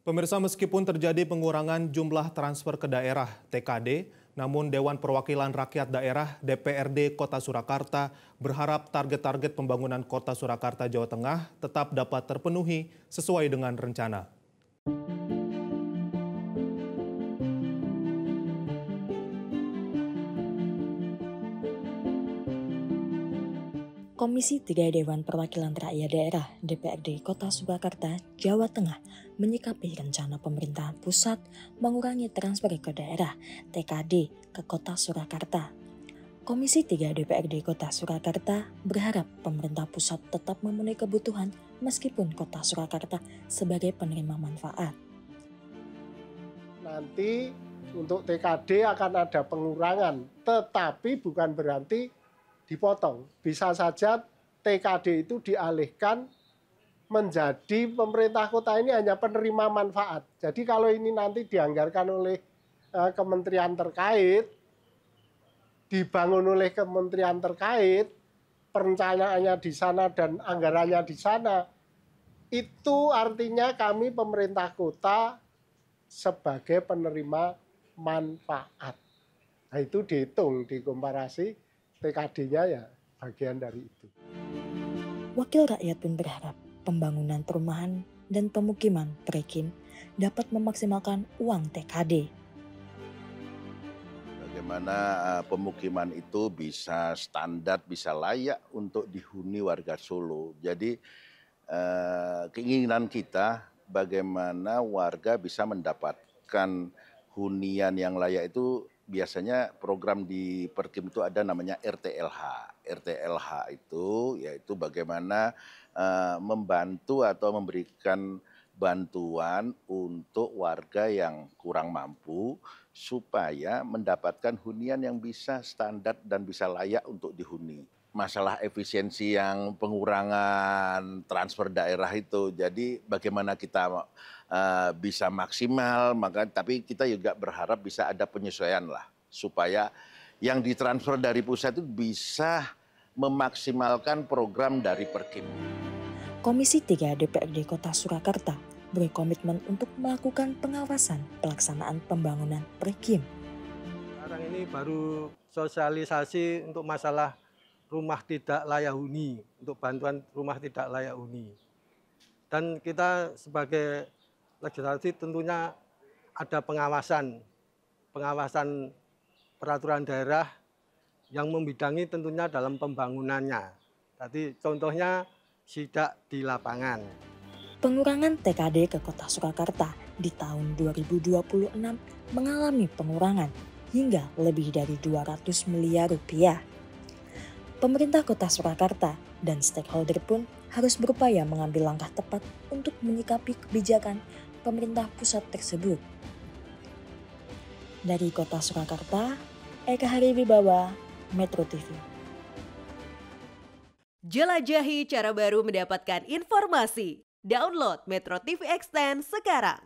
Pemirsa, meskipun terjadi pengurangan jumlah transfer ke daerah (TKD), namun Dewan Perwakilan Rakyat Daerah (DPRD) Kota Surakarta berharap target-target pembangunan Kota Surakarta, Jawa Tengah tetap dapat terpenuhi sesuai dengan rencana. Komisi 3 Dewan Perwakilan Rakyat Daerah (DPRD) Kota Surakarta, Jawa Tengah menyikapi rencana pemerintah pusat mengurangi transfer ke daerah (TKD) ke Kota Surakarta. Komisi 3 DPRD Kota Surakarta berharap pemerintah pusat tetap memenuhi kebutuhan meskipun Kota Surakarta sebagai penerima manfaat. Nanti untuk TKD akan ada pengurangan, tetapi bukan berarti dipotong. Bisa saja TKD itu dialihkan menjadi pemerintah kota ini hanya penerima manfaat. Jadi kalau ini nanti dianggarkan oleh kementerian terkait, dibangun oleh kementerian terkait, perencanaannya di sana dan anggarannya di sana, itu artinya kami pemerintah kota sebagai penerima manfaat. Nah, itu dihitung, dikomparasi. TKD-nya ya bagian dari itu. Wakil rakyat pun berharap pembangunan perumahan dan pemukiman Prekim dapat memaksimalkan uang TKD. Bagaimana pemukiman itu bisa standar, bisa layak untuk dihuni warga Solo. Jadi keinginan kita bagaimana warga bisa mendapatkan hunian yang layak itu. Biasanya program di Perkim itu ada namanya RTLH. RTLH itu yaitu bagaimana membantu atau memberikan bantuan untuk warga yang kurang mampu supaya mendapatkan hunian yang bisa standar dan bisa layak untuk dihuni. Masalah efisiensi yang pengurangan transfer daerah itu, jadi bagaimana kita bisa maksimal, tapi kita juga berharap bisa ada penyesuaian lah supaya yang ditransfer dari pusat itu bisa memaksimalkan program dari Perkim. Komisi 3 DPRD Kota Surakarta berkomitmen untuk melakukan pengawasan pelaksanaan pembangunan Perkim. Sekarang ini baru sosialisasi untuk masalah rumah tidak layak huni, untuk bantuan rumah tidak layak huni. Dan kita sebagai legislasi tentunya ada pengawasan peraturan daerah yang membidangi tentunya dalam pembangunannya. Tadi contohnya sidak di lapangan. Pengurangan TKD ke Kota Surakarta di tahun 2026 mengalami pengurangan hingga lebih dari 200 miliar rupiah. Pemerintah Kota Surakarta dan stakeholder pun harus berupaya mengambil langkah tepat untuk menyikapi kebijakan pemerintah pusat tersebut. Dari Kota Surakarta, Eka Hariwibawa, Metro TV. Jelajahi cara baru mendapatkan informasi. Download Metro TV Extend sekarang.